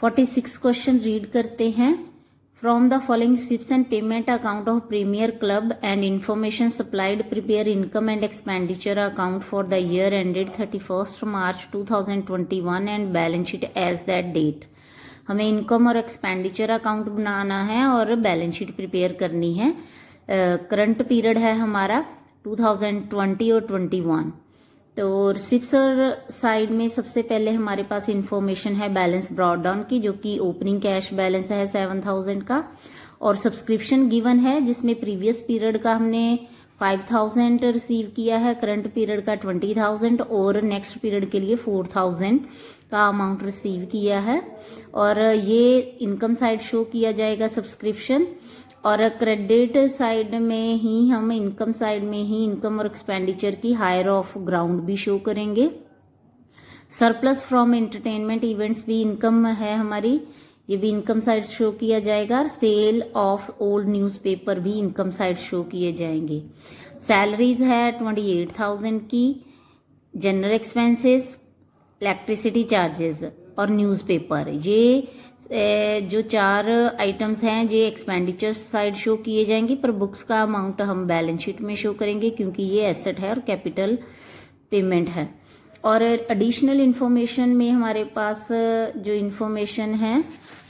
46 question read करते हैं। From the following receipts and payment account of premier club and information supplied prepare income and expenditure account for the year ended 31 March 2021 and balance sheet as that date. हमें income और expenditure account बनाना है और balance sheet prepare करनी है। Current period है हमारा 2020 और 21। तो रिसिप्ट्स साइड में सबसे पहले हमारे पास इंफॉर्मेशन है बैलेंस ब्रॉट डाउन की, जो कि ओपनिंग कैश बैलेंस है 7000 का, और सब्सक्रिप्शन गिवन है जिसमें प्रीवियस पीरियड का हमने 5000 रिसीव किया है, करंट पीरियड का 20000 और नेक्स्ट पीरियड के लिए 4000 का अमाउंट रिसीव किया है। और ये इनकम साइड शो किया जाएगा सब्सक्रिप्शन, और क्रेडिट साइड में ही हम इनकम साइड में ही इनकम और एक्सपेंडिचर की हायर ऑफ ग्राउंड भी शो करेंगे। सरप्लस फ्रॉम एंटरटेनमेंट इवेंट्स भी इनकम है हमारी, ये भी इनकम साइड शो किया जाएगा। सेल ऑफ ओल्ड न्यूज़पेपर भी इनकम साइड शो किए जाएंगे। सैलरीज है 28000 की, जनरल एक्सपेंसेस, इलेक्ट्रिसिटी चार्जेस और न्यूज़पेपर, ये जो 4 आइटम्स हैं ये एक्सपेंडिचर साइड शो किए जाएंगे, पर बुक्स का अमाउंट हम बैलेंस शीट में शो करेंगे क्योंकि ये एसेट है और कैपिटल पेमेंट है। और एडिशनल इंफॉर्मेशन में हमारे पास जो इंफॉर्मेशन है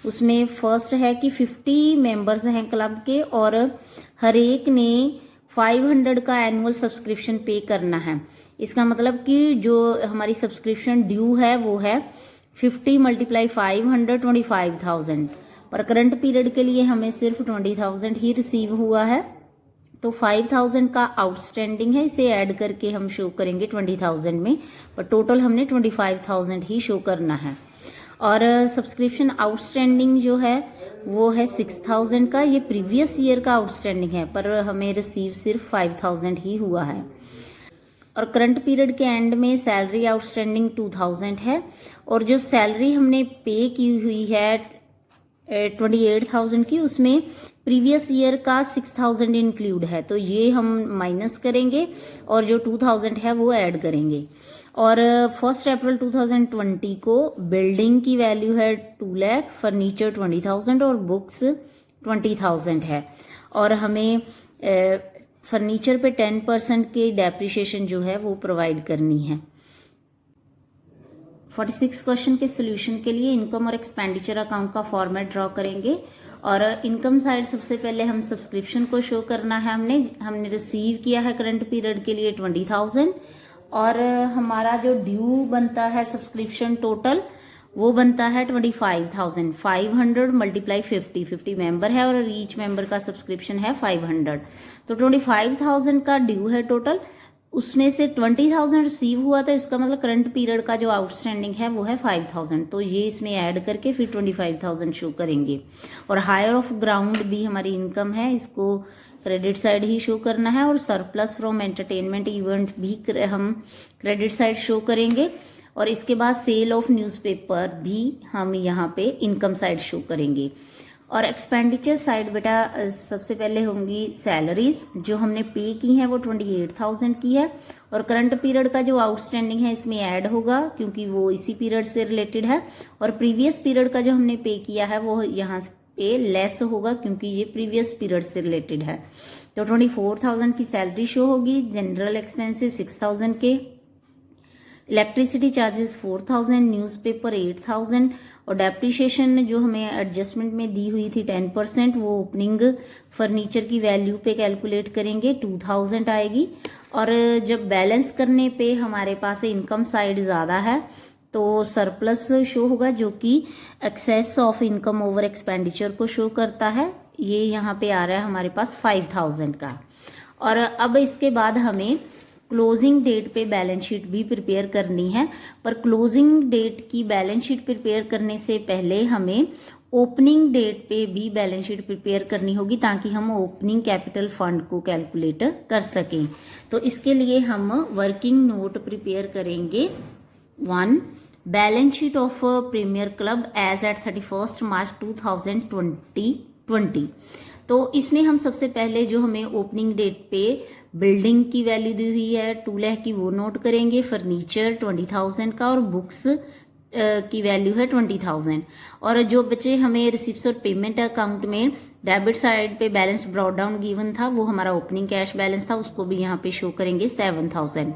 उसमें फर्स्ट है कि 50 मेंबर्स हैं क्लब के और हर एक ने 500 का एनुअल सब्सक्रिप्शन पे करना है। इसका मतलब कि जो हमारी सब्सक्रिप्शन ड्यू है वो है 50 × 500 25,000, पर करंट पीरियड के लिए हमें सिर्फ 20,000 ही रिसीव हुआ है, तो 5,000 का आउटस्टैंडिंग है, इसे ऐड करके हम शो करेंगे 20,000 में, पर टोटल हमने 25,000 ही शो करना है। और सब्सक्रिप्शन आउटस्टैंडिंग जो है वो है 6,000 का, ये प्रीवियस ईयर का आउटस्टैंडिंग है, पर हमें रिसीव सिर्फ 5,000 ही हुआ है। और करंट पीरियड के एंड में सैलरी आउटस्टैंडिंग 2000 है, और जो सैलरी हमने पे की हुई है 28,000 की, उसमें प्रीवियस ईयर का 6,000 इंक्लूड है, तो ये हम माइनस करेंगे और जो 2000 है वो ऐड करेंगे। और 1 अप्रैल 2020 को बिल्डिंग की वैल्यू है 2 लाख, फर्नीचर 20,000 और बुक्स 20,000 है, और हमें फर्नीचर पे 10% की डेप्रिसिएशन जो है वो प्रोवाइड करनी है। 46 क्वेश्चन के सोल्यूशन के लिए इनकम और एक्सपेंडिचर अकाउंट का फॉर्मेट ड्रॉ करेंगे। और इनकम साइड सबसे पहले हम सब्सक्रिप्शन को शो करना है। हमने रिसीव किया है करंट पीरियड के लिए 20,000, और हमारा जो ड्यू बनता है सब्सक्रिप्शन टोटल वो बनता है 25,000। 500 × 50 मेंबर है और ईच मेंबर का सब्सक्रिप्शन है 500, तो 25,000 का ड्यू है टोटल, उसमें से 20,000 रिसीव हुआ था, इसका मतलब करंट पीरियड का जो आउटस्टैंडिंग है वो है 5,000, तो ये इसमें ऐड करके फिर 25,000 शो करेंगे। और हायर ऑफ ग्राउंड भी हमारी इनकम है, इसको क्रेडिट साइड ही शो करना है, और सरप्लस फ्रॉम एंटरटेनमेंट इवेंट भी हम क्रेडिट साइड शो करेंगे। और इसके बाद सेल ऑफ न्यूज़पेपर भी हम यहाँ पे इनकम साइड शो करेंगे। और एक्सपेंडिचर साइड बेटा सबसे पहले होंगी सैलरीज, जो हमने पे की हैं वो 28,000 की है, और करंट पीरियड का जो आउटस्टैंडिंग है इसमें ऐड होगा क्योंकि वो इसी पीरियड से रिलेटेड है, और प्रीवियस पीरियड का जो हमने पे किया है वो यहाँ पे लेस होगा क्योंकि ये प्रीवियस पीरियड से रिलेटेड है, तो 24,000 की सैलरी शो होगी। जनरल एक्सपेंसेस 6,000 के, इलेक्ट्रिसिटी चार्जेस 4,000, न्यूज़पेपर 8,000, और डेप्रिसिएशन जो हमें एडजस्टमेंट में दी हुई थी 10%, वो ओपनिंग फर्नीचर की वैल्यू पे कैलकुलेट करेंगे 2,000 आएगी। और जब बैलेंस करने पे हमारे पास इनकम साइड ज़्यादा है तो सरप्लस शो होगा, जो कि excess of income over expenditure को शो करता है, ये यहाँ पे आ रहा है हमारे पास 5,000 का। और अब इसके बाद हमें क्लोजिंग डेट पे बैलेंस शीट भी प्रिपेयर करनी है, पर क्लोजिंग डेट की बैलेंस शीट प्रिपेयर करने से पहले हमें ओपनिंग डेट पे भी बैलेंस शीट प्रिपेयर करनी होगी ताकि हम ओपनिंग कैपिटल फंड को कैलकुलेट कर सकें। तो इसके लिए हम वर्किंग नोट प्रिपेयर करेंगे। 1. Balance sheet of premier club as at 31 March 2020। तो इसमें हम सबसे पहले जो हमें ओपनिंग डेट पे बिल्डिंग की वैल्यू दी हुई है 2 लाख की, वो नोट करेंगे, फर्नीचर 20,000 का और बुक्स की वैल्यू है 20,000। और जो बचे हमें रिसिप्ट्स और पेमेंट अकाउंट में डेबिट साइड पे बैलेंस ब्रॉट डाउन गिवन था, वो हमारा ओपनिंग कैश बैलेंस था, उसको भी यहाँ पे शो करेंगे 7,000।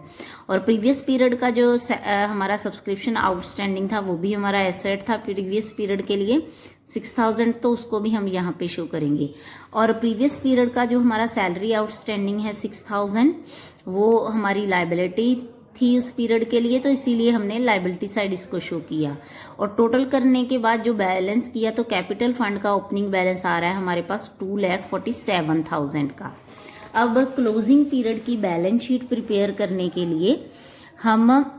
और प्रीवियस पीरियड का जो हमारा सब्सक्रिप्शन आउटस्टैंडिंग था वो भी हमारा एसेट था प्रीवियस पीरियड के लिए 6,000, तो उसको भी हम यहाँ पे शो करेंगे। और प्रीवियस पीरियड का जो हमारा सैलरी आउटस्टैंडिंग है 6,000, वो हमारी लाइबिलिटी थी उस पीरियड के लिए, तो इसीलिए हमने लाइबिलिटी साइड इसको शो किया। और टोटल करने के बाद जो बैलेंस किया तो कैपिटल फंड का ओपनिंग बैलेंस आ रहा है हमारे पास 2,47,000 का। अब क्लोजिंग पीरियड की बैलेंस शीट प्रिपेयर करने के लिए हम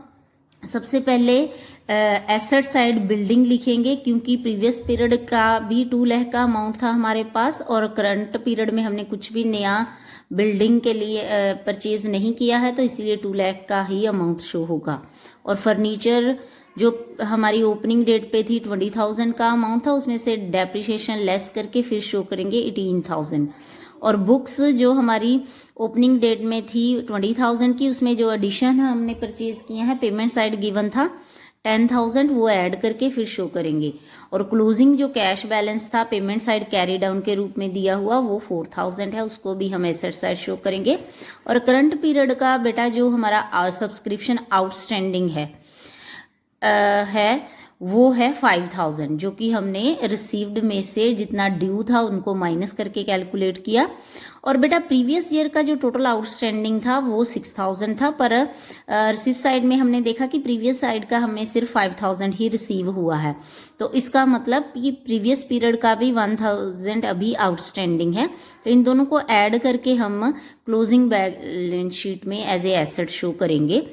सबसे पहले एसेट साइड बिल्डिंग लिखेंगे, क्योंकि प्रीवियस पीरियड का भी 2 लाख का अमाउंट था हमारे पास और करंट पीरियड में हमने कुछ भी नया बिल्डिंग के लिए परचेज नहीं किया है, तो इसलिए 2 लाख का ही अमाउंट शो होगा। और फर्नीचर जो हमारी ओपनिंग डेट पे थी 20,000 का अमाउंट था, उसमें से डेप्रिसिएशन लेस करके फिर शो करेंगे 18,000। और बुक्स जो हमारी ओपनिंग डेट में थी 20,000 की, उसमें जो एडिशन हमने परचेज किया है पेमेंट साइड गिवन था 10,000, वो ऐड करके फिर शो करेंगे। और क्लोजिंग जो कैश बैलेंस था पेमेंट साइड कैरी डाउन के रूप में दिया हुआ वो 4,000 है, उसको भी हम एसेट साइड शो करेंगे। और करंट पीरियड का बेटा जो हमारा सब्सक्रिप्शन आउटस्टैंडिंग है वो है 5,000, जो कि हमने रिसीव्ड में से जितना ड्यू था उनको माइनस करके कैलकुलेट किया। और बेटा प्रीवियस ईयर का जो टोटल आउटस्टैंडिंग था वो 6,000 था, पर रिसीव साइड में हमने देखा कि प्रीवियस साइड का हमें सिर्फ 5,000 ही रिसीव हुआ है, तो इसका मतलब कि प्रीवियस पीरियड का भी 1,000 अभी आउटस्टैंडिंग है। तो इन दोनों को ऐड करके हम क्लोजिंग बैलेंस शीट में एज ए एसेट शो करेंगे।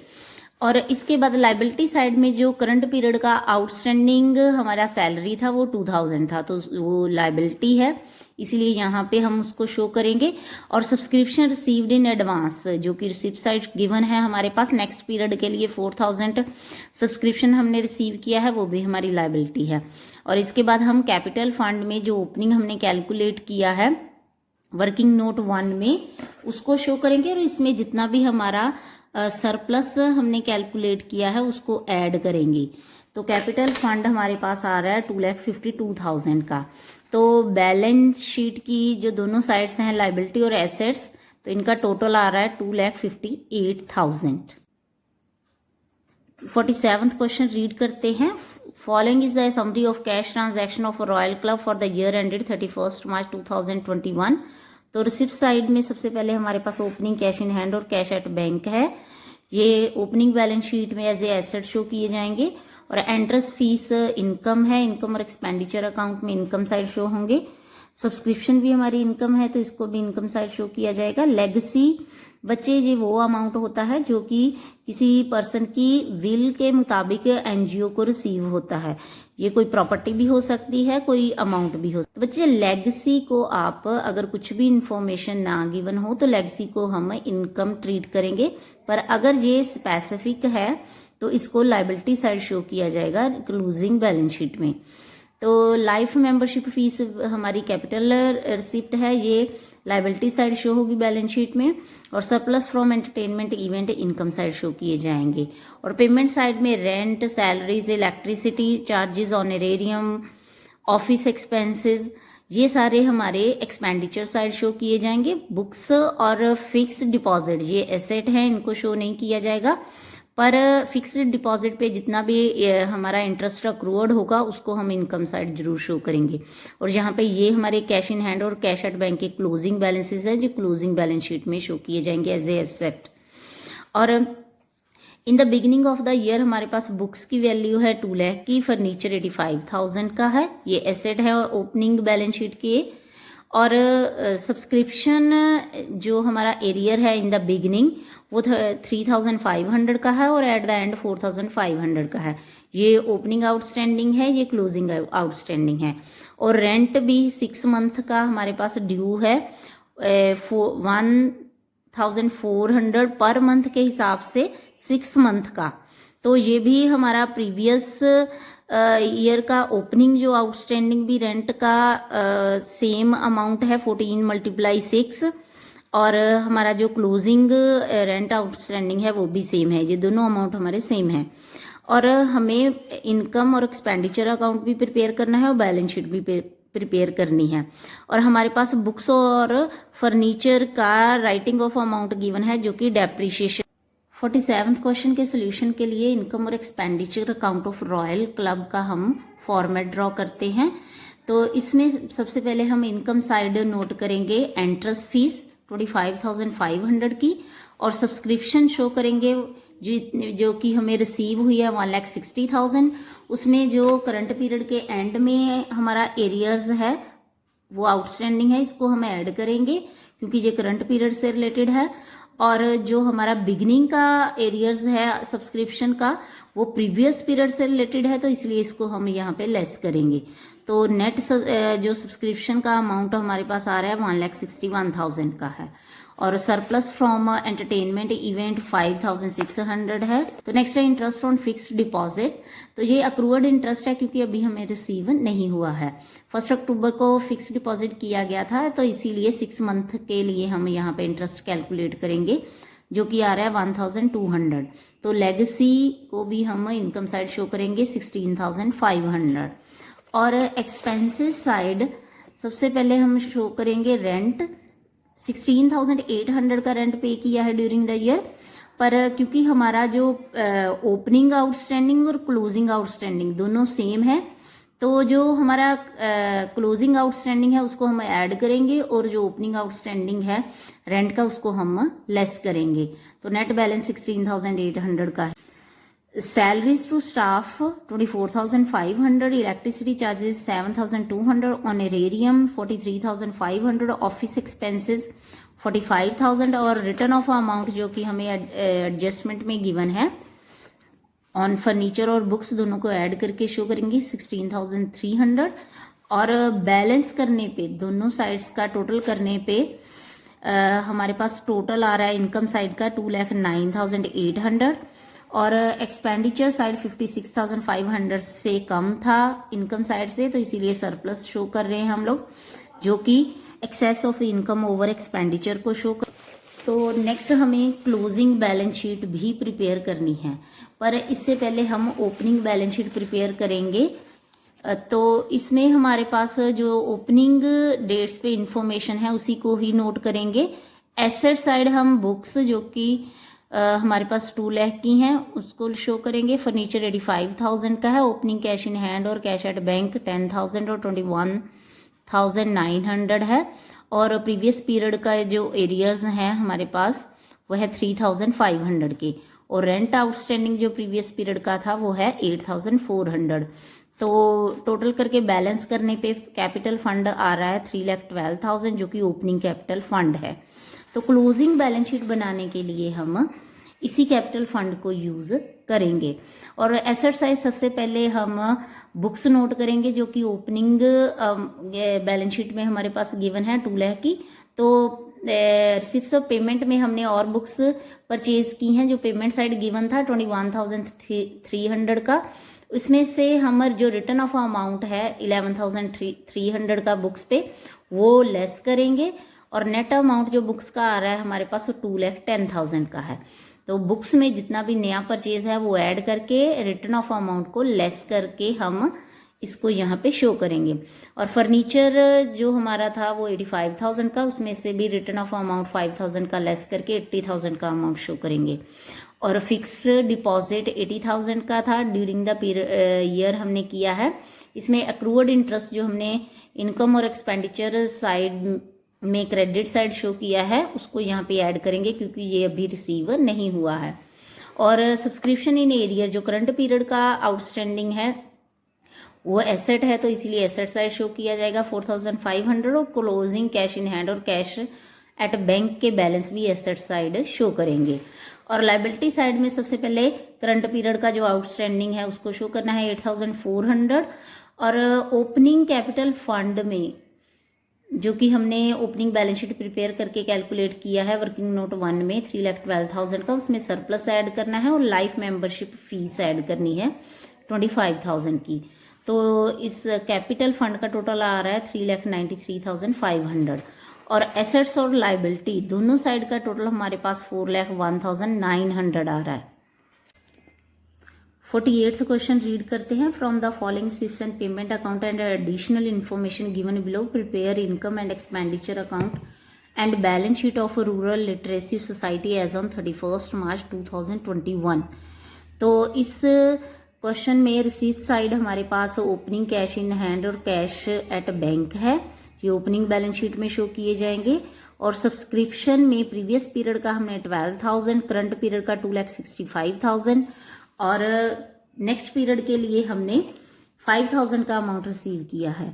और इसके बाद लाइबिलिटी साइड में जो करंट पीरियड का आउटस्टैंडिंग हमारा सैलरी था वो 2,000 था, तो वो लाइबिलिटी है, इसीलिए यहाँ पे हम उसको शो करेंगे। और सब्सक्रिप्शन रिसीव्ड इन एडवांस जो कि रिसिप्ट साइड गिवन है हमारे पास नेक्स्ट पीरियड के लिए 4,000 सब्सक्रिप्शन हमने रिसीव किया है, वो भी हमारी लाइबिलिटी है। और इसके बाद हम कैपिटल फंड में जो ओपनिंग हमने कैलकुलेट किया है वर्किंग नोट 1 में उसको शो करेंगे। और इसमें जितना भी हमारा सरप्लस हमने कैलकुलेट किया है उसको ऐड करेंगे। तो कैपिटल फंड हमारे पास आ रहा है 2,52,000 का। तो बैलेंस शीट की जो दोनों साइड्स हैं लाइबिलिटी और एसेट्स, तो इनका टोटल आ रहा है 2,58,000। 47th क्वेश्चन रीड करते हैं। Following is the summary of cash transaction of royal club for the year ended 31 March 2021। तो रिसिप्ट साइड में सबसे पहले हमारे पास ओपनिंग कैश इन हैंड और कैश एट बैंक है। ये ओपनिंग बैलेंस शीट में एज ए एसेट शो किए जाएंगे। और एंट्रेंस फीस इनकम है, इनकम और एक्सपेंडिचर अकाउंट में इनकम साइड शो होंगे। सब्सक्रिप्शन भी हमारी इनकम है, तो इसको भी इनकम साइड शो किया जाएगा। लेगेसी बच्चे ये वो अमाउंट होता है जो कि किसी पर्सन की विल के मुताबिक एनजीओ को रिसीव होता है। ये कोई प्रॉपर्टी भी हो सकती है, कोई अमाउंट भी हो सकती है। बच्चे लेगेसी को आप अगर कुछ भी इंफॉर्मेशन ना गिवन हो तो लेगेसी को हम इनकम ट्रीट करेंगे, पर अगर ये स्पेसिफिक है तो इसको लाइबिलिटी साइड शो किया जाएगा क्लोजिंग बैलेंस शीट में। तो लाइफ मेंबरशिप फीस हमारी कैपिटल रिसिप्ट है, ये लाइबिलिटी साइड शो होगी बैलेंस शीट में। और surplus from entertainment event income side show किए जाएंगे। और पेमेंट साइड में rent, salaries, electricity charges, honorarium, office expenses, ये सारे हमारे एक्सपेंडिचर साइड शो किए जाएंगे। बुक्स और फिक्स डिपॉजिट ये एसेट हैं, इनको शो नहीं किया जाएगा, पर फिक्स्ड डिपॉजिट पे जितना भी हमारा इंटरेस्ट अक्रूड होगा उसको हम इनकम साइड जरूर शो करेंगे। और यहाँ पे ये हमारे कैश इन हैंड और कैश एट बैंक के क्लोजिंग बैलेंसेस है जो क्लोजिंग बैलेंस शीट में शो किए जाएंगे एज ए एसेट। और in the beginning of the year हमारे पास बुक्स की वैल्यू है 2 लाख की, फर्नीचर 85,000 का है, ये एसेट है ओपनिंग बैलेंस शीट के। और सब्सक्रिप्शन जो एरियर है इन द बिगिनिंग वो 3,500 का है और एट द एंड 4,500 का है। ये ओपनिंग आउटस्टैंडिंग है, ये क्लोजिंग आउटस्टैंडिंग है। और रेंट भी 6 मंथ का हमारे पास ड्यू है 1,400 पर मंथ के हिसाब से 6 मंथ का। तो ये भी हमारा प्रीवियस ईयर का ओपनिंग जो आउटस्टैंडिंग भी रेंट का सेम अमाउंट है 14 × 6, और हमारा जो क्लोजिंग रेंट आउटस्टैंडिंग है वो भी सेम है, ये दोनों अमाउंट हमारे सेम है। और हमें इनकम और एक्सपेंडिचर अकाउंट भी प्रिपेयर करना है और बैलेंस शीट भी प्रिपेयर करनी है। और हमारे पास बुक्स और फर्नीचर का राइटिंग ऑफ अमाउंट गिवन है जो कि डेप्रिशिएशन। 47वें क्वेश्चन के सोल्यूशन के लिए इनकम और expenditure account of royal club का हम फॉर्मेट ड्रॉ करते हैं। तो इसमें सबसे पहले हम इनकम साइड नोट करेंगे एंट्रेंस फीस 25,500 की, और सब्सक्रिप्शन शो करेंगे जो कि हमें रिसीव हुई है 1,60,000। उसमें जो करंट पीरियड के एंड में हमारा एरियर्स है वो आउटस्टैंडिंग है, इसको हम ऐड करेंगे क्योंकि ये करंट पीरियड से रिलेटेड है। और जो हमारा बिगिनिंग का एरियर्स है सब्सक्रिप्शन का वो प्रीवियस पीरियड से रिलेटेड है, तो इसलिए इसको हम यहाँ पे लेस करेंगे। तो नेट जो सब्सक्रिप्शन का अमाउंट हमारे पास आ रहा है 1,61,000 का है, और सरप्लस फ्रॉम एंटरटेनमेंट इवेंट 5,600 है। तो नेक्स्ट है इंटरेस्ट ऑन फिक्स्ड डिपॉजिट। तो ये अक्रूवर्ड इंटरेस्ट है क्योंकि अभी हमें रिसीव नहीं हुआ है। 1 अक्टूबर को फिक्स्ड डिपॉजिट किया गया था, तो इसीलिए 6 मंथ के लिए हम यहाँ पे इंटरेस्ट कैलकुलेट करेंगे जो कि आ रहा है 1,200। तो लेगेसी को भी हम इनकम साइड शो करेंगे 16,500। और एक्सपेंसेस साइड सबसे पहले हम शो करेंगे रेंट 16,800 का रेंट पे किया है ड्यूरिंग द ईयर। पर क्योंकि हमारा जो ओपनिंग आउटस्टैंडिंग और क्लोजिंग आउटस्टैंडिंग दोनों सेम है, तो जो हमारा क्लोजिंग आउटस्टैंडिंग है उसको हम ऐड करेंगे और जो ओपनिंग आउटस्टैंडिंग है रेंट का उसको हम लेस करेंगे। तो नेट बैलेंस 16,800 का है। Salaries to staff 24,500, electricity charges 7,200, honorarium 43,500, office expenses 45,000 और रिटर्न ऑफ अमाउंट जो कि हमें एडजस्टमेंट में गिवन है ऑन फर्नीचर और बुक्स दोनों को ऐड करके शो करेंगे 16,300। और बैलेंस करने पे दोनों साइड्स का टोटल करने पे हमारे पास टोटल आ रहा है इनकम साइड का 2,09,800 और एक्सपेंडिचर साइड 56,500 से कम था इनकम साइड से, तो इसीलिए सरप्लस शो कर रहे हैं हम लोग, जो कि excess of income over expenditure को शो कर। तो नेक्स्ट हमें क्लोजिंग बैलेंस शीट भी प्रिपेयर करनी है, पर इससे पहले हम ओपनिंग बैलेंस शीट प्रिपेयर करेंगे। तो इसमें हमारे पास जो ओपनिंग डेट्स पे इंफॉर्मेशन है उसी को ही नोट करेंगे। एसेट साइड हम बुक्स जो कि हमारे पास 2 लाख की हैं उसको शो करेंगे। फर्नीचर 85,000 का है। ओपनिंग कैश इन हैंड और कैश एट बैंक 10,000 और 21,900 है। और प्रीवियस पीरियड का जो एरियर्स हैं हमारे पास वो है 3,500 के, और रेंट आउटस्टैंडिंग जो प्रीवियस पीरियड का था वो है 8,400। तो टोटल करके बैलेंस करने पे कैपिटल फंड आ रहा है 3,12,000 जो कि ओपनिंग कैपिटल फंड है। तो क्लोजिंग बैलेंस शीट बनाने के लिए हम इसी कैपिटल फंड को यूज करेंगे। और एसेट साइज सबसे पहले हम बुक्स नोट करेंगे जो कि ओपनिंग बैलेंस शीट में हमारे पास गिवन है 2 लाख की। तो रिसिप्ट्स ऑफ पेमेंट में हमने और बुक्स परचेज की हैं जो पेमेंट साइड गिवन था 21,300 का। उसमें से हमारे जो रिटर्न ऑफ अमाउंट है 11,300 का बुक्स पे वो लेस करेंगे, और नेट अमाउंट जो बुक्स का आ रहा है हमारे पास 2,10,000 का है। तो बुक्स में जितना भी नया परचेज है वो ऐड करके रिटर्न ऑफ अमाउंट को लेस करके हम इसको यहाँ पे शो करेंगे। और फर्नीचर जो हमारा था वो 85,000 का, उसमें से भी रिटर्न ऑफ अमाउंट 5,000 का लेस करके 80,000 का अमाउंट शो करेंगे। और फिक्स्ड डिपॉजिट 80,000 का था, ड्यूरिंग द ईयर हमने किया है। इसमें अक्रूवर्ड इंटरेस्ट जो हमने इनकम और एक्सपेंडिचर साइड में क्रेडिट साइड शो किया है उसको यहाँ पे ऐड करेंगे क्योंकि ये अभी रिसीव नहीं हुआ है। और सब्सक्रिप्शन इन एरियर जो करंट पीरियड का आउटस्टैंडिंग है वो एसेट है, तो इसीलिए एसेट साइड शो किया जाएगा 4,500। और क्लोजिंग कैश इन हैंड और कैश एट बैंक के बैलेंस भी एसेट साइड शो करेंगे। और लाइबिलिटी साइड में सबसे पहले करंट पीरियड का जो आउटस्टैंडिंग है उसको शो करना है 8,400। और ओपनिंग कैपिटल फंड में जो कि हमने ओपनिंग बैलेंस शीट प्रिपेयर करके कैलकुलेट किया है वर्किंग नोट 1 में 3,12,000 का, उसमें सरप्लस ऐड करना है और लाइफ मेंबरशिप फीस ऐड करनी है 25,000 की। तो इस कैपिटल फंड का टोटल आ रहा है 3,93,500। और एसेट्स और लाइबिलिटी दोनों साइड का टोटल हमारे पास 4,01,900 आ रहा है। 48th क्वेश्चन रीड करते हैं। From the following shifts and payment account and additional information given below prepare income and expenditure account and balance sheet of rural literacy society as on 31 March 2021। तो इस question में receive side हमारे पास opening cash in hand और cash at bank है, ये opening balance sheet में show किए जाएंगे। और सब्सक्रिप्शन में प्रीवियस पीरियड का हमने 12,000, करंट पीरियड का 2,65,000 और नेक्स्ट पीरियड के लिए हमने 5,000 का अमाउंट रिसीव किया है।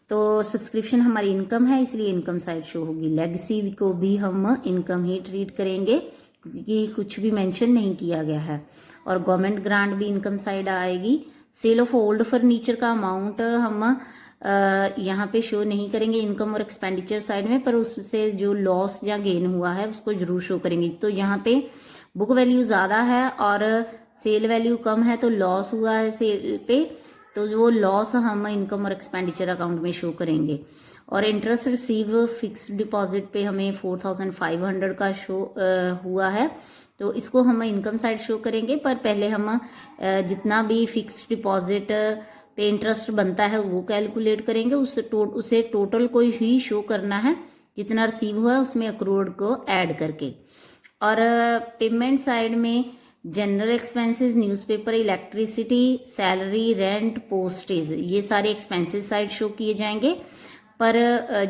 तो सब्सक्रिप्शन हमारी इनकम है, इसलिए इनकम साइड शो होगी। लेगेसी को भी हम इनकम ही ट्रीट करेंगे क्योंकि कुछ भी मेंशन नहीं किया गया है। और गवर्नमेंट ग्रांट भी इनकम साइड आएगी। सेल ऑफ ओल्ड फर्नीचर का अमाउंट हम यहाँ पे शो नहीं करेंगे इनकम और एक्सपेंडिचर साइड में, पर उससे जो लॉस या गेन हुआ है उसको जरूर शो करेंगे। तो यहाँ पे बुक वैल्यू ज्यादा है और सेल वैल्यू कम है, तो लॉस हुआ है सेल पे, तो वो लॉस हम इनकम और एक्सपेंडिचर अकाउंट में शो करेंगे। और इंटरेस्ट रिसीव फिक्स्ड डिपॉजिट पे हमें 4,500 का शो हुआ है, तो इसको हम इनकम साइड शो करेंगे। पर पहले हम जितना भी फिक्स्ड डिपॉजिट पे इंटरेस्ट बनता है वो कैलकुलेट करेंगे, उसे टोटल को ही शो करना है, जितना रिसीव हुआ है उसमें अक्रूड को ऐड करके। और पेमेंट साइड में general expenses, newspaper, electricity, salary, rent, postage, ये सारे एक्सपेंसेस साइड शो किए जाएंगे। पर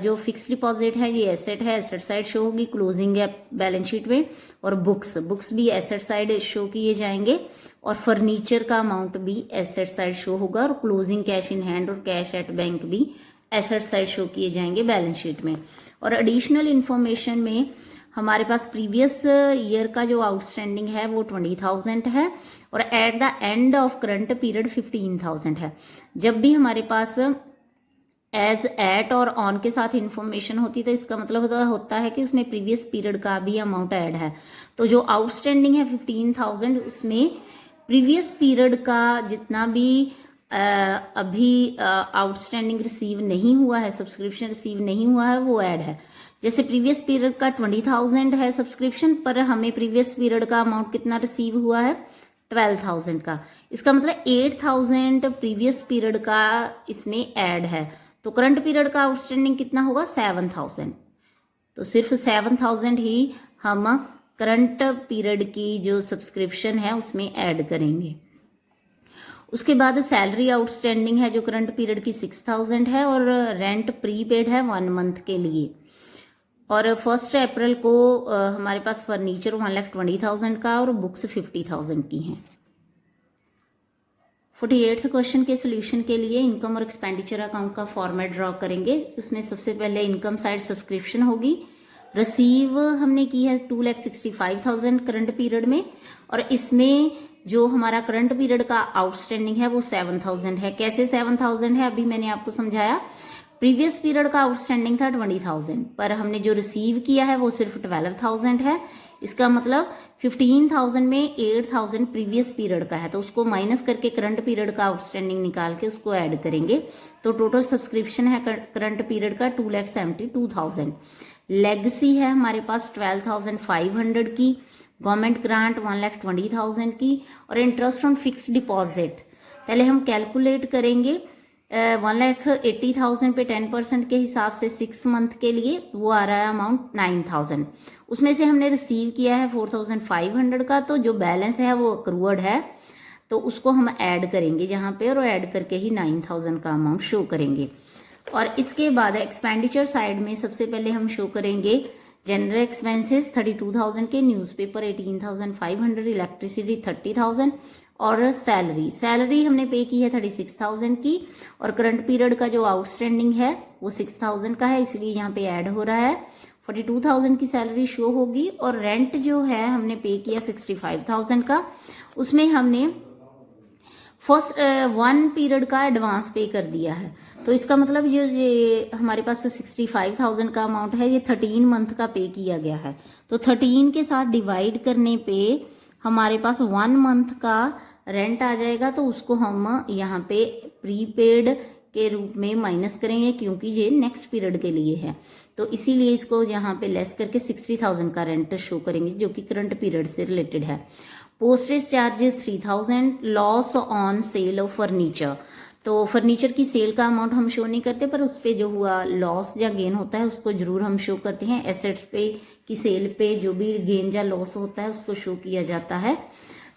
जो फिक्स डिपॉजिट है ये एसेट है, एसेट साइड शो होगी क्लोजिंग बैलेंस शीट में। और बुक्स भी एसेट साइड शो किए जाएंगे और फर्नीचर का अमाउंट भी एसेट साइड शो होगा। और क्लोजिंग कैश इन हैंड और कैश एट बैंक भी एसेट साइड शो किए जाएंगे बैलेंस शीट में। और एडिशनल इंफॉर्मेशन में हमारे पास प्रीवियस ईयर का जो आउटस्टैंडिंग है वो 20,000 है और at the end of current period 15,000 है। जब भी हमारे पास एज एट और ऑन के साथ इंफॉर्मेशन होती है तो इसका मतलब होता है कि उसमें प्रीवियस पीरियड का भी अमाउंट ऐड है। तो जो आउटस्टैंडिंग है 15,000, उसमें प्रीवियस पीरियड का जितना भी अभी आउटस्टैंडिंग रिसीव नहीं हुआ है, सब्सक्रिप्शन रिसीव नहीं हुआ है, वो ऐड है। जैसे प्रीवियस पीरियड का 20,000 है सब्सक्रिप्शन, पर हमें प्रीवियस पीरियड का अमाउंट कितना रिसीव हुआ है 12,000 का। इसका मतलब 8,000 प्रीवियस पीरियड का इसमें ऐड है। तो करंट पीरियड का आउटस्टैंडिंग कितना होगा 7,000। तो सिर्फ 7,000 ही हम करंट पीरियड की जो सब्सक्रिप्शन है उसमें ऐड करेंगे। उसके बाद सैलरी आउटस्टैंडिंग है जो करंट पीरियड की 6,000 है और रेंट प्रीपेड है 1 मंथ के लिए। और 1 अप्रैल को हमारे पास फर्नीचर 1,20,000 का और बुक्स 50,000 की हैं। 48th क्वेश्चन के सोल्यूशन के लिए इनकम और एक्सपेंडिचर अकाउंट का फॉर्मेट ड्रॉ करेंगे। उसमें सबसे पहले इनकम साइड सब्सक्रिप्शन होगी। रिसीव हमने की है 2,65,000 करंट पीरियड में और इसमें जो हमारा करंट पीरियड का आउटस्टैंडिंग है वो 7,000 है। कैसे 7,000 है अभी मैंने आपको समझाया। प्रीवियस पीरियड का आउटस्टैंडिंग था 20,000, पर हमने जो रिसीव किया है वो सिर्फ 12,000 है। इसका मतलब 15,000 में 8,000 प्रीवियस पीरियड का है, तो उसको माइनस करके करंट पीरियड का आउटस्टैंडिंग निकाल के उसको ऐड करेंगे। तो टोटल सब्सक्रिप्शन है करंट पीरियड का 2,72,000। लेगेसी है हमारे पास 12,500 की, गवर्नमेंट ग्रांट 1,20,000 की और इंटरेस्ट ऑन फिक्स डिपॉजिट पहले हम कैलकुलेट करेंगे 1,80,000 पे 10% के हिसाब से 6 मंथ के लिए वो आ रहा है अमाउंट 9,000। उसमें से हमने रिसीव किया है 4,500 का, तो जो बैलेंस है वो अक्रूड है, तो उसको हम ऐड करेंगे जहां पे और ऐड करके ही 9,000 का अमाउंट शो करेंगे। और इसके बाद एक्सपेंडिचर साइड में सबसे पहले हम शो करेंगे जनरल एक्सपेंसेस 32,000 के, न्यूज़पेपर 18,500, इलेक्ट्रिसिटी 30,000 और सैलरी हमने पे की है 36,000 की और करंट पीरियड का जो आउटस्टैंडिंग है वो 6,000 का है, इसलिए यहाँ पे ऐड हो रहा है। 42,000 की सैलरी शो होगी और रेंट जो है हमने पे किया 65,000 का, उसमें हमने फर्स्ट 1 पीरियड का एडवांस पे कर दिया है। तो इसका मतलब ये हमारे पास 65,000 का अमाउंट है, ये 13 मंथ का पे किया गया है। तो 13 के साथ डिवाइड करने पे हमारे पास 1 मंथ का रेंट आ जाएगा, तो उसको हम यहाँ पे प्रीपेड के रूप में माइनस करेंगे क्योंकि ये नेक्स्ट पीरियड के लिए है। तो इसीलिए इसको यहाँ पे लेस करके 60,000 का रेंट शो करेंगे जो कि करंट पीरियड से रिलेटेड है। Postage charges 3000, loss on sale of furniture. तो फर्नीचर की सेल का अमाउंट हम शो नहीं करते, पर उस पे जो हुआ लॉस या गेन होता है उसको जरूर हम शो करते हैं। एसेट्स पे की सेल पे जो भी गेन या लॉस होता है उसको शो किया जाता है।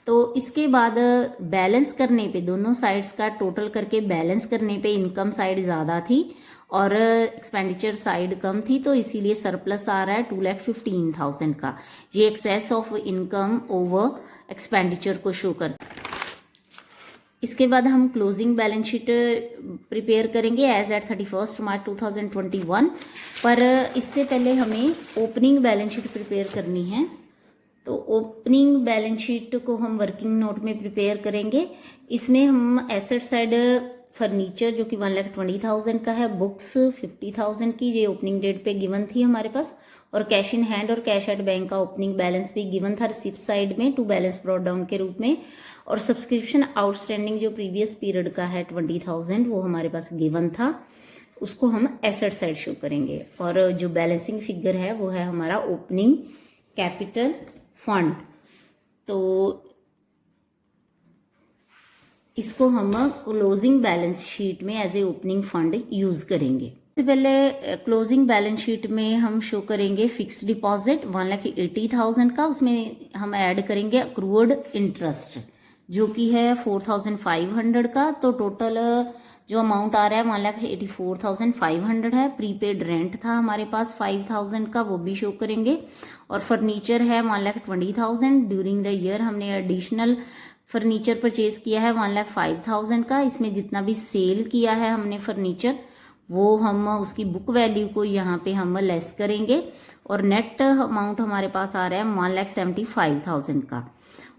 तो इसके बाद बैलेंस करने पे, दोनों साइड्स का टोटल करके बैलेंस करने पे इनकम साइड ज़्यादा थी और एक्सपेंडिचर साइड कम थी, तो इसीलिए सरप्लस आ रहा है 2,15,000 का। ये excess of income over expenditure को शो करता है। इसके बाद हम क्लोजिंग बैलेंस शीट प्रिपेयर करेंगे एज एट 31 मार्च 2021, पर इससे पहले हमें ओपनिंग बैलेंस शीट प्रिपेयर करनी है। तो ओपनिंग बैलेंस शीट को हम वर्किंग नोट में प्रिपेयर करेंगे। इसमें हम एसेट साइड फर्नीचर जो कि 1,20,000 का है, बुक्स 50,000 की, ये ओपनिंग डेट पे गिवन थी हमारे पास, और कैश इन हैंड और कैश एट बैंक का ओपनिंग बैलेंस भी गिवन था रिसिप्ट साइड में टू बैलेंस ब्रॉट डाउन के रूप में। और सब्सक्रिप्शन आउटस्टैंडिंग जो प्रीवियस पीरियड का है 20,000, वो हमारे पास गिवन था, उसको हम एसेट साइड शो करेंगे। और जो बैलेंसिंग फिगर है वो है हमारा ओपनिंग कैपिटल फंड। तो इसको हम क्लोजिंग बैलेंस शीट में as a opening fund use करेंगे। सबसे पहले क्लोजिंग बैलेंस शीट में हम शो करेंगे फिक्स डिपॉजिट 1,80,000 का, उसमें हम ऐड करेंगे अक्रूड इंटरेस्ट जो कि है 4,500 का। तो टोटल जो अमाउंट आ रहा है 1,84,500 है। प्रीपेड रेंट था हमारे पास 5,000 का, वो भी शो करेंगे। और फर्नीचर है 1,20,000। ड्यूरिंग द ईयर हमने एडिशनल फर्नीचर परचेज किया है 1,05,000 का। इसमें जितना भी सेल किया है हमने फर्नीचर, वो हम उसकी बुक वैल्यू को यहाँ पे हम लेस करेंगे। और नेट अमाउंट हमारे पास आ रहा है 1,75,000 का।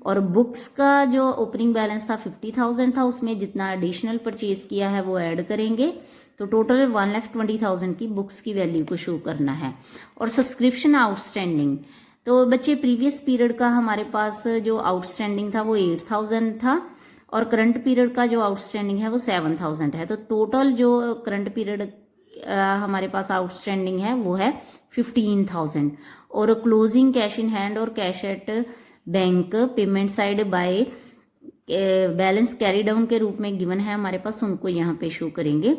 और बुक्स का जो ओपनिंग बैलेंस था 50,000 था, उसमें जितना एडिशनल परचेज किया है वो ऐड करेंगे। तो टोटल 1,20,000 की बुक्स की वैल्यू को शो करना है। और सब्सक्रिप्शन आउटस्टैंडिंग, तो बच्चे प्रीवियस पीरियड का हमारे पास जो आउटस्टैंडिंग था वो 8,000 था, और करंट पीरियड का जो आउटस्टैंडिंग है वो 7,000 है। तो टोटल जो करंट पीरियड हमारे पास आउटस्टैंडिंग है वो है 15,000। और क्लोजिंग कैश इन हैंड और cash at bank payment side by balance carry down के रूप में गिवन है हमारे पास, उनको यहाँ पे शो करेंगे।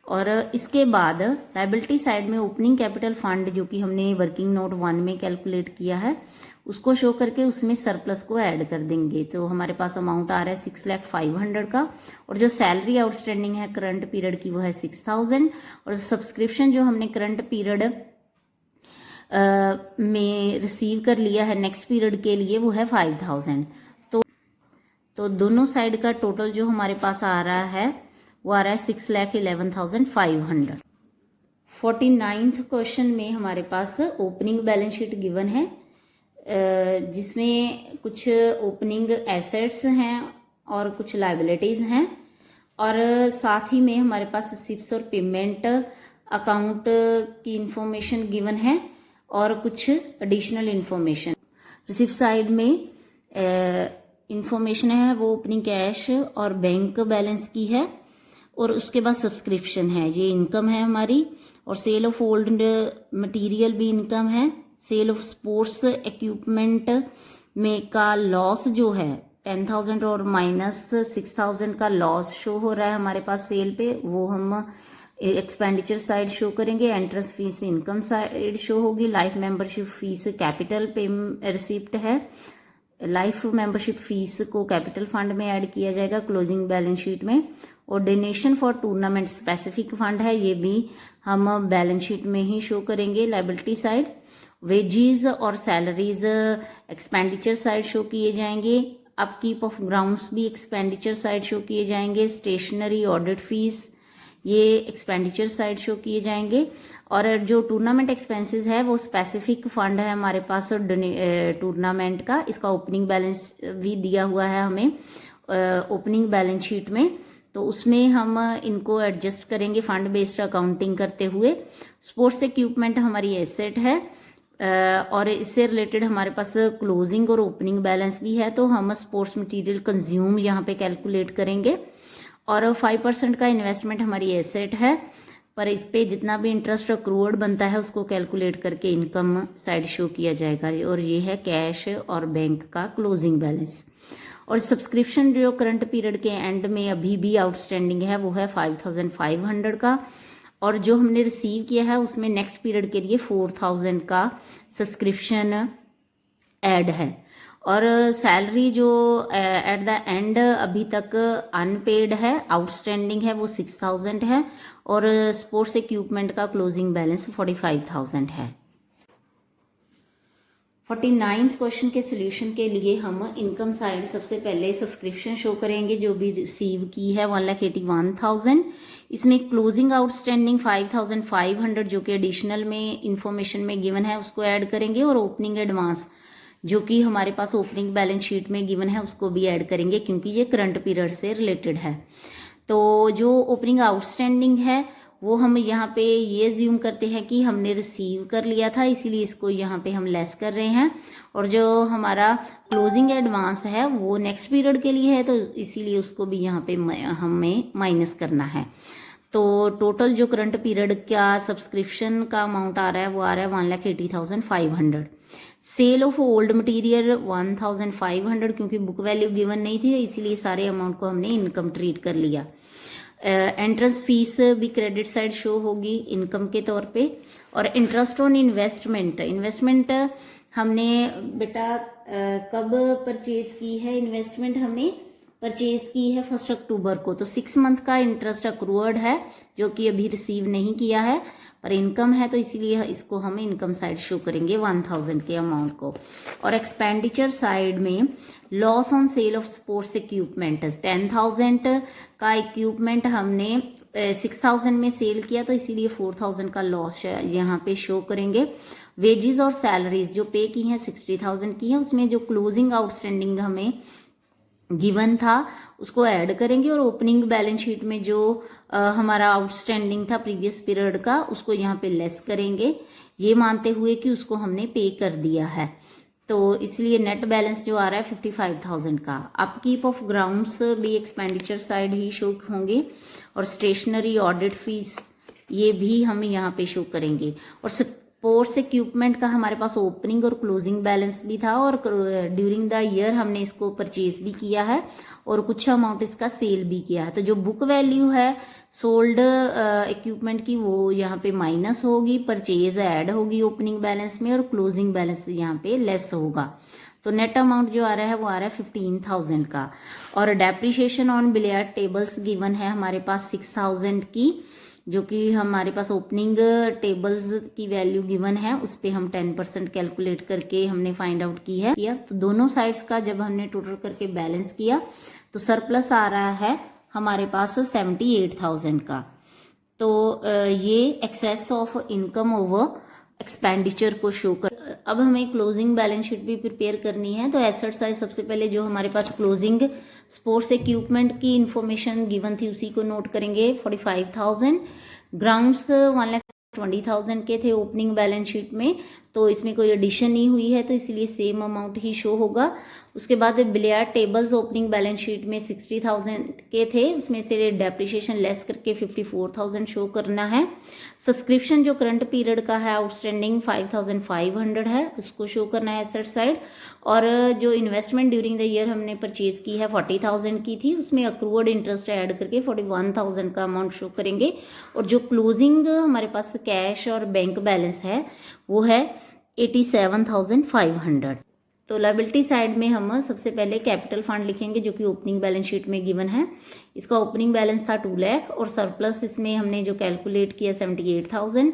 और इसके बाद लायबिलिटी साइड में ओपनिंग कैपिटल फंड जो कि हमने वर्किंग नोट 1 में कैलकुलेट किया है, उसको शो करके उसमें सरप्लस को ऐड कर देंगे। तो हमारे पास अमाउंट आ रहा है 6,05,000 का। और जो सैलरी आउटस्टैंडिंग है करंट पीरियड की वो है 6,000। और सब्सक्रिप्शन जो हमने करंट पीरियड में रिसीव कर लिया है नेक्स्ट पीरियड के लिए वो है 5,000। तो दोनों साइड का टोटल जो हमारे पास आ रहा है वो आ रहा है 6,11,500। 49th क्वेश्चन में हमारे पास ओपनिंग बैलेंस शीट गिवन है, जिसमें कुछ ओपनिंग एसेट्स हैं और कुछ लायबिलिटीज हैं, और साथ ही में हमारे पास रिसिप्ट्स और पेमेंट अकाउंट की इंफॉर्मेशन गिवन है और कुछ एडिशनल इंफॉर्मेशन। रिसिप्ट साइड में इंफॉर्मेशन है वो ओपनिंग कैश और बैंक बैलेंस की है, और उसके बाद सब्सक्रिप्शन है, ये इनकम है हमारी। और सेल ऑफ ओल्ड मटेरियल भी इनकम है। सेल ऑफ स्पोर्ट्स इक्विपमेंट में का लॉस जो है 10,000 और माइनस 6,000 का लॉस शो हो रहा है हमारे पास सेल पे, वो हम एक्सपेंडिचर साइड शो करेंगे। Entrance fees income side show होगी। लाइफ मेंबरशिप फीस कैपिटल पे रिसिप्ट है, लाइफ मेंबरशिप फीस को कैपिटल फंड में ऐड किया जाएगा क्लोजिंग बैलेंस शीट में। और donation for tournament specific fund है, ये भी हम बैलेंस शीट में ही शो करेंगे लायबिलिटी साइड। वेजीज और सैलरीज एक्सपेंडिचर साइड शो किए जाएंगे। अपकीप ऑफ ग्राउंड्स भी एक्सपेंडिचर साइड शो किए जाएंगे। स्टेशनरी ऑडिट फीस ये एक्सपेंडिचर साइड शो किए जाएंगे। और जो टूर्नामेंट एक्सपेंसेस है वो स्पेसिफिक फंड है हमारे पास टूर्नामेंट का, इसका ओपनिंग बैलेंस भी दिया हुआ है हमें ओपनिंग बैलेंस शीट में, तो उसमें हम इनको एडजस्ट करेंगे फंड बेस्ड अकाउंटिंग करते हुए। स्पोर्ट्स इक्विपमेंट हमारी एसेट है, और इससे रिलेटेड हमारे पास क्लोजिंग और ओपनिंग बैलेंस भी है, तो हम स्पोर्ट्स मटेरियल कंज्यूम यहाँ पे कैलकुलेट करेंगे। और 5% का इन्वेस्टमेंट हमारी एसेट है, पर इस पे जितना भी इंटरेस्ट अक्रूड बनता है उसको कैलकुलेट करके इनकम साइड शो किया जाएगा। और ये है कैश और बैंक का क्लोजिंग बैलेंस। और सब्सक्रिप्शन जो करंट पीरियड के एंड में अभी भी आउटस्टैंडिंग है वो है 5500 का, और जो हमने रिसीव किया है उसमें नेक्स्ट पीरियड के लिए 4000 का सब्सक्रिप्शन ऐड है। और सैलरी जो एट द एंड अभी तक अनपेड है, आउटस्टैंडिंग है, वो 6000 है, और स्पोर्ट्स इक्विपमेंट का क्लोजिंग बैलेंस 45000 है। 49th क्वेश्चन के सोल्यूशन के लिए हम इनकम साइड सबसे पहले सब्सक्रिप्शन शो करेंगे जो भी रिसीव की है 1,81,000। इसमें क्लोजिंग आउटस्टैंडिंग 5500 जो कि एडिशनल में इंफॉर्मेशन में गिवन है उसको ऐड करेंगे, और ओपनिंग एडवांस जो कि हमारे पास ओपनिंग बैलेंस शीट में गिवन है उसको भी ऐड करेंगे क्योंकि ये करंट पीरियड से रिलेटेड है। तो जो ओपनिंग आउटस्टैंडिंग है वो हम यहाँ पे ये ज्यूम करते हैं कि हमने रिसीव कर लिया था, इसीलिए इसको यहाँ पे हम लेस कर रहे हैं। और जो हमारा क्लोजिंग एडवांस है वो नेक्स्ट पीरियड के लिए है, तो इसीलिए उसको भी यहाँ पे हमें माइनस करना है। तो टोटल जो करंट पीरियड का सब्सक्रिप्शन का अमाउंट आ रहा है वो आ रहा है 1,80,500। सेल ऑफ ओल्ड मटेरियल 1,500, क्योंकि बुक वैल्यू गिवन नहीं थी इसीलिए सारे अमाउंट को हमने इनकम ट्रीट कर लिया। एंट्रेंस फीस भी क्रेडिट साइड शो होगी इनकम के तौर पे। और इंटरेस्ट ऑन इन्वेस्टमेंट हमने बेटा कब परचेज की है? इन्वेस्टमेंट हमने परचेज की है 1 अक्टूबर को, तो 6 मंथ का इंटरेस्ट अक्रूअर्ड है जो कि अभी रिसीव नहीं किया है, पर इनकम है तो इसीलिए इसको हम इनकम साइड शो करेंगे 1000 के अमाउंट को। और एक्सपेंडिचर साइड में loss on sale of sports equipment 10,000 का इक्विपमेंट हमने 6000 में सेल किया, तो इसीलिए 4000 का लॉस यहाँ पे शो करेंगे। वेजेस और सैलरीज जो पे की हैं 60,000 की है, उसमें जो क्लोजिंग आउटस्टैंडिंग हमें गिवन था उसको ऐड करेंगे, और ओपनिंग बैलेंस शीट में जो हमारा आउटस्टैंडिंग था प्रीवियस पीरियड का उसको यहाँ पे लेस करेंगे, ये मानते हुए कि उसको हमने पे कर दिया है। तो इसलिए नेट बैलेंस जो आ रहा है 55,000 का। अपकीप ऑफ ग्राउंड्स भी एक्सपेंडिचर साइड ही शो होंगे, और स्टेशनरी ऑडिट फीस ये भी हम यहाँ पे शो करेंगे। और स्पोर्ट्स इक्विपमेंट का हमारे पास ओपनिंग और क्लोजिंग बैलेंस भी था, और ड्यूरिंग द ईयर हमने इसको परचेज भी किया है और कुछ अमाउंट इसका सेल भी किया है। तो जो बुक वैल्यू है सोल्ड इक्विपमेंट की वो यहाँ पे माइनस होगी, परचेज ऐड होगी ओपनिंग बैलेंस में, और क्लोजिंग बैलेंस यहाँ पे लेस होगा। तो नेट अमाउंट जो आ रहा है वो आ रहा है 15,000 का। और depreciation on billiard tables given है हमारे पास 6,000 की, जो कि हमारे पास ओपनिंग टेबल्स की वैल्यू गिवन है, उस पे हम 10% कैलकुलेट करके हमने फाइंड आउट की है। तो दोनों साइड्स का जब हमने टोटल करके बैलेंस किया तो सरप्लस आ रहा है हमारे पास 78,000 का। तो ये excess of income over expenditure को शो कर। अब हमें क्लोजिंग बैलेंस शीट भी प्रिपेयर करनी है, तो एसेट साइड सबसे पहले जो हमारे पास क्लोजिंग स्पोर्ट्स इक्विपमेंट की इंफॉर्मेशन गिवन थी उसी को नोट करेंगे 45,000। ग्राउंड्स 1,20,000 के थे ओपनिंग बैलेंस शीट में, तो इसमें कोई एडिशन नहीं हुई है तो इसलिए सेम अमाउंट ही शो होगा। उसके बाद billiard tables opening balance sheet में 60,000 के थे, उसमें से डेप्रिसिएशन लेस करके 54,000 शो करना है। सब्सक्रिप्शन जो करंट पीरियड का है आउटस्टैंडिंग 5,500 है, उसको शो करना है एसेट साइड। और जो इन्वेस्टमेंट ड्यूरिंग द ईयर हमने परचेज की है 40,000 की थी, उसमें अक्रूअड इंटरेस्ट ऐड करके 41,000 का अमाउंट शो करेंगे। और जो क्लोजिंग हमारे पास कैश और बैंक बैलेंस है वो है 87,500। तो लायबिलिटी साइड में हम सबसे पहले कैपिटल फंड लिखेंगे जो कि ओपनिंग बैलेंस शीट में गिवन है। इसका ओपनिंग बैलेंस था 2 लाख, और सरप्लस इसमें हमने जो कैलकुलेट किया 78,000।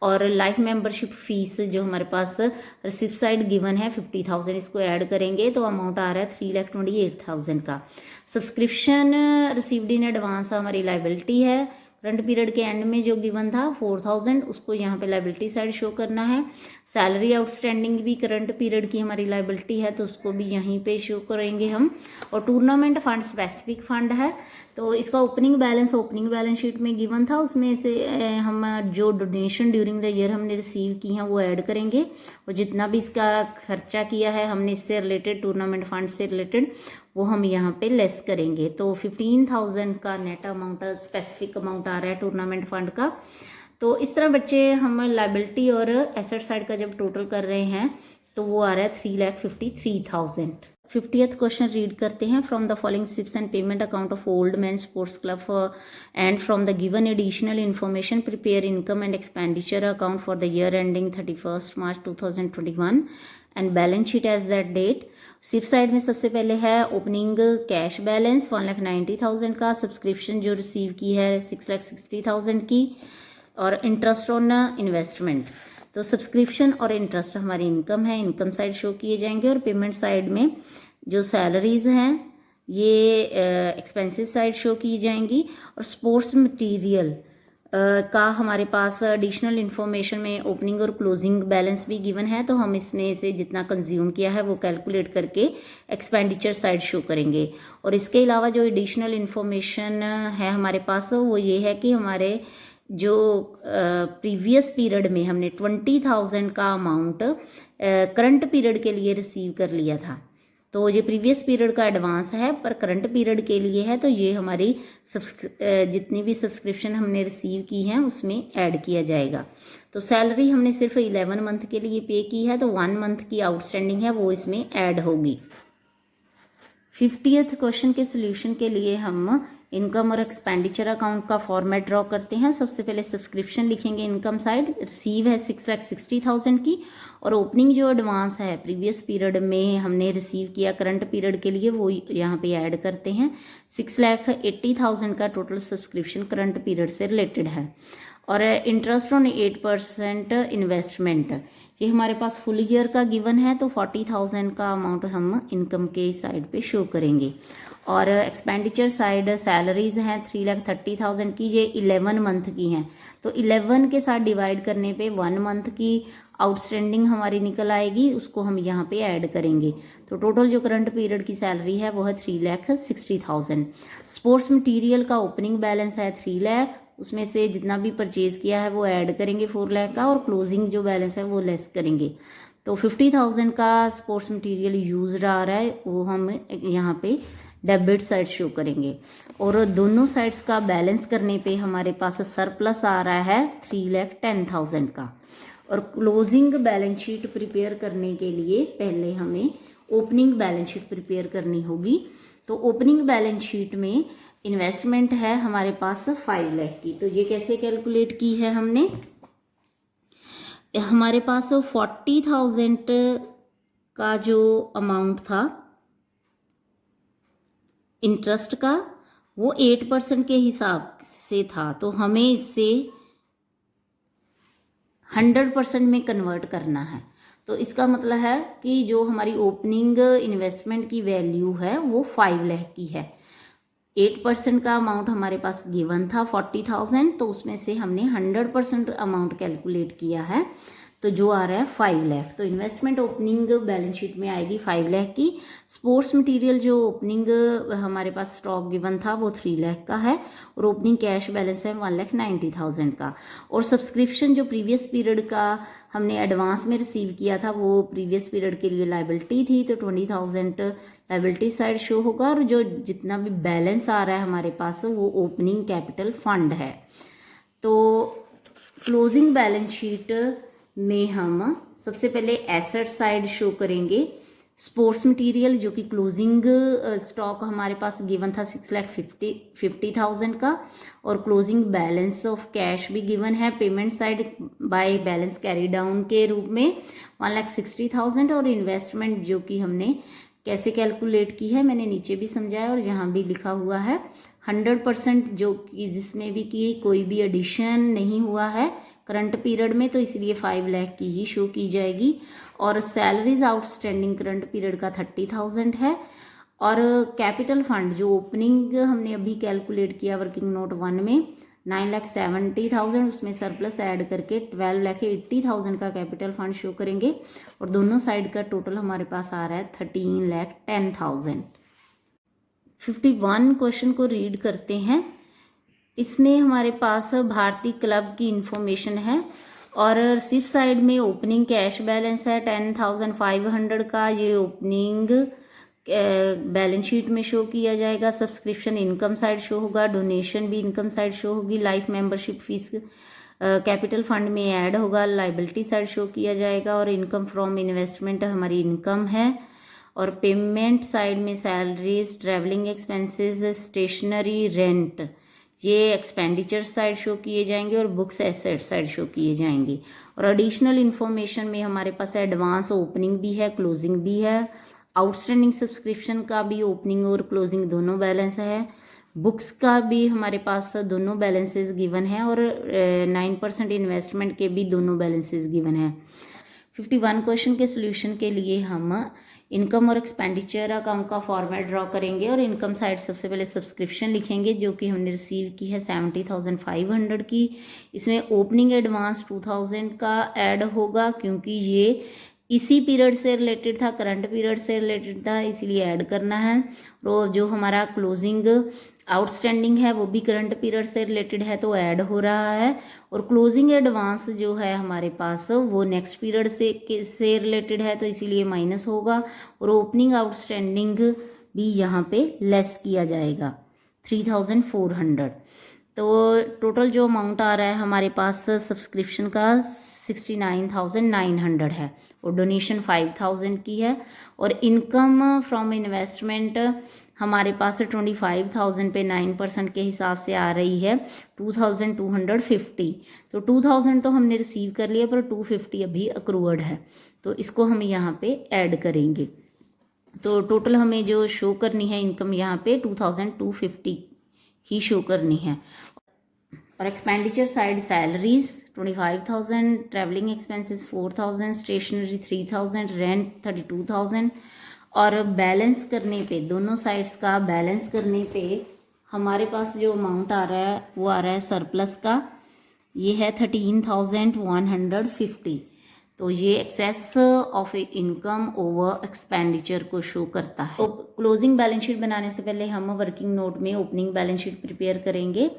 और लाइफ मेंबरशिप फीस जो हमारे पास रिसिप्ट साइड गिवन है 50,000, इसको ऐड करेंगे तो अमाउंट आ रहा है 3,28,000 का। सब्सक्रिप्शन रिसीव्ड इन एडवांस हमारी लायबिलिटी है, करंट पीरियड के एंड में जो गिवन था 4,000, उसको यहाँ पे लायबिलिटी साइड शो करना है। सैलरी आउटस्टैंडिंग भी करंट पीरियड की हमारी लायबिलिटी है तो उसको भी यहीं पे शो करेंगे हम। और टूर्नामेंट फंड स्पेसिफिक फंड है, तो इसका ओपनिंग बैलेंस शीट में गिवन था, उसमें से हम जो डोनेशन ड्यूरिंग द ईयर हमने रिसीव की हैं वो ऐड करेंगे, और जितना भी इसका खर्चा किया है हमने इससे रिलेटेड टूर्नामेंट फंड से रिलेटेड वो हम यहाँ पे लेस करेंगे। तो 15,000 का नेट अमाउंट स्पेसिफिक अमाउंट आ रहा है टूर्नामेंट फंड का। तो इस तरह बच्चे हम लाइबिलिटी और एसेट साइड का जब टोटल कर रहे हैं तो वो आ रहा है 3,53,000। 50th क्वेश्चन रीड करते हैं। From the following ships and payment account of old man sports club and from the given additional information prepare income and expenditure account for the year ending 31 March 2021 and balance sheet as that date. Ship side में सबसे पहले है opening cash balance 1,90,000 का, subscription जो receive की है 6,60,000 की, और इंटरेस्ट ऑन इन्वेस्टमेंट। तो सब्सक्रिप्शन और इंटरेस्ट हमारी इनकम है, इनकम साइड शो किए जाएंगे, और पेमेंट साइड में जो सैलरीज हैं ये एक्सपेंसेस साइड शो की जाएंगी। और स्पोर्ट्स मटेरियल का हमारे पास एडिशनल इन्फॉर्मेशन में ओपनिंग और क्लोजिंग बैलेंस भी गिवन है, तो हम इसमें से जितना कंज्यूम किया है वो कैलकुलेट करके एक्सपेंडिचर साइड शो करेंगे। और इसके अलावा जो एडिशनल इन्फॉर्मेशन है हमारे पास वो ये है कि हमारे जो प्रीवियस पीरियड में हमने 20,000 का अमाउंट करंट पीरियड के लिए रिसीव कर लिया था, तो ये प्रीवियस पीरियड का एडवांस है पर करंट पीरियड के लिए है, तो ये हमारी जितनी भी सब्सक्रिप्शन हमने रिसीव की हैं उसमें ऐड किया जाएगा। तो सैलरी हमने सिर्फ 11 मंथ के लिए पे की है, तो 1 मंथ की आउटस्टैंडिंग है वो इसमें ऐड होगी। 50th क्वेश्चन के सोल्यूशन के लिए हम इनकम और एक्सपेंडिचर अकाउंट का फॉर्मेट ड्रॉ करते हैं। सबसे पहले सब्सक्रिप्शन लिखेंगे इनकम साइड, रिसीव है 6,60,000 की, और ओपनिंग जो एडवांस है प्रीवियस पीरियड में हमने रिसीव किया करंट पीरियड के लिए वो यहाँ पे ऐड करते हैं। 6,80,000 का टोटल सब्सक्रिप्शन करंट पीरियड से रिलेटेड है। और इंटरेस्ट ऑन 8% इन्वेस्टमेंट, ये हमारे पास फुल ईयर का गिवन है, तो 40,000 का अमाउंट हम इनकम के साइड पे शो करेंगे। और एक्सपेंडिचर साइड सैलरीज हैं 3,30,000 की, ये 11 मंथ की हैं, तो 11 के साथ डिवाइड करने पे 1 मंथ की आउटस्टैंडिंग हमारी निकल आएगी, उसको हम यहाँ पे ऐड करेंगे। तो टोटल जो करंट पीरियड की सैलरी है वो है 3,60,000। स्पोर्ट्स मटेरियल का ओपनिंग बैलेंस है 3 लाख, उसमें से जितना भी परचेज किया है वो ऐड करेंगे 4 लाख का, और क्लोजिंग जो बैलेंस है वो लेस करेंगे। तो 50,000 का स्पोर्ट्स मटेरियल यूज आ रहा है, वो हम यहाँ पे डेबिट साइड शो करेंगे। और दोनों साइड्स का बैलेंस करने पे हमारे पास सरप्लस आ रहा है 3,10,000 का। और क्लोजिंग बैलेंस शीट प्रिपेयर करने के लिए पहले हमें ओपनिंग बैलेंस शीट प्रिपेयर करनी होगी। तो ओपनिंग बैलेंस शीट में इन्वेस्टमेंट है हमारे पास 5 लाख की, तो ये कैसे कैलकुलेट की है हमने, हमारे पास 40,000 का जो अमाउंट था इंटरेस्ट का वो 8% के हिसाब से था, तो हमें इससे 100% में कन्वर्ट करना है। तो इसका मतलब है कि जो हमारी ओपनिंग इन्वेस्टमेंट की वैल्यू है वो 5 लाख की है। 8% का अमाउंट हमारे पास गिवन था 40,000, तो उसमें से हमने 100% अमाउंट कैलकुलेट किया है, तो जो आ रहा है 5 लाख। तो इन्वेस्टमेंट ओपनिंग बैलेंस शीट में आएगी 5 लाख की। स्पोर्ट्स मटेरियल जो ओपनिंग हमारे पास स्टॉक गिवन था वो 3 लाख का है, और ओपनिंग कैश बैलेंस है 1,90,000 का। और सब्सक्रिप्शन जो प्रीवियस पीरियड का हमने एडवांस में रिसीव किया था वो प्रीवियस पीरियड के लिए लाइबिलिटी थी, तो 20,000 लाइबिलिटी साइड शो होगा, और जो जितना भी बैलेंस आ रहा है हमारे पास वो ओपनिंग कैपिटल फंड है। तो क्लोजिंग बैलेंस शीट में हम सबसे पहले एसेट साइड शो करेंगे। स्पोर्ट्स मटेरियल जो कि क्लोजिंग स्टॉक हमारे पास गिवन था 6,50,000 का, और क्लोजिंग बैलेंस ऑफ कैश भी गिवन है payment side by balance carry down के रूप में 1,60,000। और इन्वेस्टमेंट जो कि हमने कैसे कैलकुलेट की है मैंने नीचे भी समझाया और यहाँ भी लिखा हुआ है 100%, जो कि जिसमें भी कि कोई भी एडिशन नहीं हुआ है करंट पीरियड में, तो इसलिए 5 लाख की ही शो की जाएगी। और सैलरीज आउटस्टैंडिंग करंट पीरियड का 30,000 है। और कैपिटल फंड जो ओपनिंग हमने अभी कैलकुलेट किया वर्किंग नोट 1 में 9,70,000, उसमें सरप्लस ऐड करके 12,80,000 का कैपिटल फंड शो करेंगे, और दोनों साइड का टोटल हमारे पास आ रहा है 13,10,000। 51 क्वेश्चन को रीड करते हैं। इसमें हमारे पास भारतीय क्लब की इंफॉर्मेशन है, और सिर्फ साइड में ओपनिंग कैश बैलेंस है 10,500 का, ये ओपनिंग बैलेंस शीट में शो किया जाएगा। सब्सक्रिप्शन इनकम साइड शो होगा, डोनेशन भी इनकम साइड शो होगी, life membership fees capital fund में ऐड होगा, लाइबिलिटी साइड शो किया जाएगा, और इनकम फ्रॉम इन्वेस्टमेंट हमारी इनकम है, और पेमेंट साइड में salaries, travelling expenses, stationery, rent, ये एक्सपेंडिचर साइड शो किए जाएंगे, और बुक्स एसेट साइड शो किए जाएंगे। और एडिशनल इन्फॉर्मेशन में हमारे पास एडवांस ओपनिंग भी है, क्लोजिंग भी है, आउटस्टैंडिंग सब्सक्रिप्शन का भी ओपनिंग और क्लोजिंग दोनों बैलेंस है, बुक्स का भी हमारे पास दोनों बैलेंसेस गिवन है, और 9% इन्वेस्टमेंट के भी दोनों बैलेंसेस गिवन है। 51 क्वेश्चन के सोल्यूशन के लिए हम इनकम और एक्सपेंडिचर अकाउंट का फॉर्मेट ड्रॉ करेंगे, और इनकम साइड सबसे पहले सब्सक्रिप्शन लिखेंगे जो कि हमने रिसीव की है 70,500 की। इसमें ओपनिंग एडवांस 2000 का ऐड होगा क्योंकि ये इसी पीरियड से रिलेटेड था, करंट पीरियड से रिलेटेड था, इसीलिए ऐड करना है। और जो हमारा क्लोजिंग आउटस्टैंडिंग है वो भी करंट पीरियड से रिलेटेड है तो ऐड हो रहा है, और क्लोजिंग एडवांस जो है हमारे पास वो नेक्स्ट पीरियड से रिलेटेड है तो इसीलिए माइनस होगा, और ओपनिंग आउटस्टैंडिंग भी यहाँ पे लेस किया जाएगा 3400। तो टोटल जो अमाउंट आ रहा है हमारे पास सब्सक्रिप्शन का 69,900 है, और डोनेशन 5,000 की है, और इनकम फ्रॉम इन्वेस्टमेंट हमारे पास 25,000 पे 9% के हिसाब से आ रही है 2,250। तो 2,000 तो हमने रिसीव कर लिया, पर 250 अभी अक्रूवर्ड है, तो इसको हम यहाँ पे ऐड करेंगे। तो टोटल हमें जो शो करनी है इनकम यहाँ पे 2,250 ही शो करनी है। और expenditure side salaries 25,000, travelling expenses 4,000, stationery 3,000, rent 32,000, और बैलेंस करने पे दोनों साइड्स का बैलेंस करने पे हमारे पास जो अमाउंट आ रहा है वो आ रहा है सरप्लस का, ये है 13,150। तो ये excess of income over expenditure को शो करता है। तो क्लोजिंग बैलेंस शीट बनाने से पहले हम वर्किंग नोट में ओपनिंग बैलेंस शीट प्रिपेयर करेंगे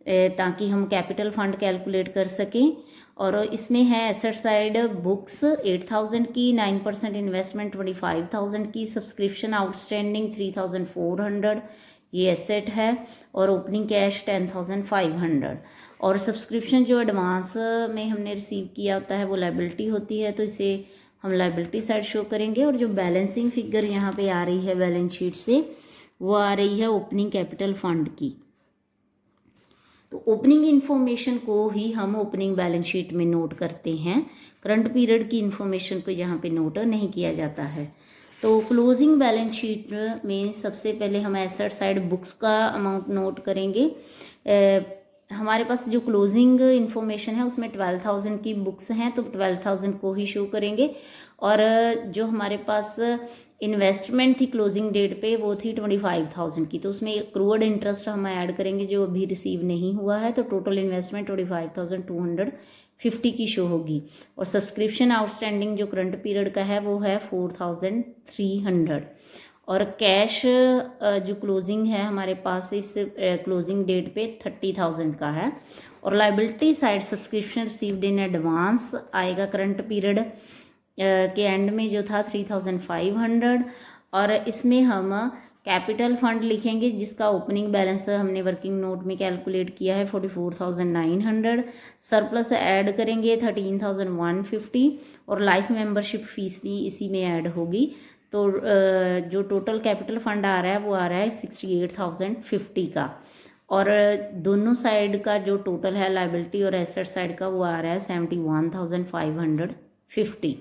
ताकि हम कैपिटल फंड कैलकुलेट कर सकें। और इसमें है एसेट साइड बुक्स 8,000 की, 9% इन्वेस्टमेंट 25,000 की, सब्सक्रिप्शन आउटस्टैंडिंग 3,400 ये एसेट है, और ओपनिंग कैश 10,500। और सब्सक्रिप्शन जो एडवांस में हमने रिसीव किया होता है वो लाइबिलिटी होती है, तो इसे हम लाइबिलिटी साइड शो करेंगे। और जो बैलेंसिंग फिगर यहाँ पे आ रही है बैलेंस शीट से वो आ रही है ओपनिंग कैपिटल फंड की। तो ओपनिंग इन्फॉर्मेशन को ही हम ओपनिंग बैलेंस शीट में नोट करते हैं, करंट पीरियड की इन्फॉर्मेशन को यहाँ पे नोट नहीं किया जाता है। तो क्लोजिंग बैलेंस शीट में सबसे पहले हम एसेट साइड बुक्स का अमाउंट नोट करेंगे। हमारे पास जो क्लोजिंग इन्फॉर्मेशन है उसमें 12,000 की बुक्स हैं तो 12,000 को ही शो करेंगे, और जो हमारे पास इन्वेस्टमेंट थी क्लोजिंग डेट पे वो थी 25,000 की, तो उसमें एक्रूअड इंटरेस्ट हम ऐड करेंगे जो अभी रिसीव नहीं हुआ है, तो टोटल इन्वेस्टमेंट 25,250 की शो होगी। और सब्सक्रिप्शन आउटस्टैंडिंग जो करंट पीरियड का है वो है 4,300। और कैश जो क्लोजिंग है हमारे पास इस क्लोजिंग डेट पे 30,000 का है। और liability side subscription received in advance आएगा करंट पीरियड के एंड में जो था 3,500। और इसमें हम कैपिटल फंड लिखेंगे जिसका ओपनिंग बैलेंस हमने वर्किंग नोट में कैलकुलेट किया है 44,900। सरप्लस ऐड करेंगे 13,150, और लाइफ मेंबरशिप फीस भी इसी में ऐड होगी। तो जो टोटल कैपिटल फंड आ रहा है वो आ रहा है 68,050 का। और दोनों साइड का जो टोटल है लाइबिलिटी और एसेट साइड का वो आ रहा है 71,550।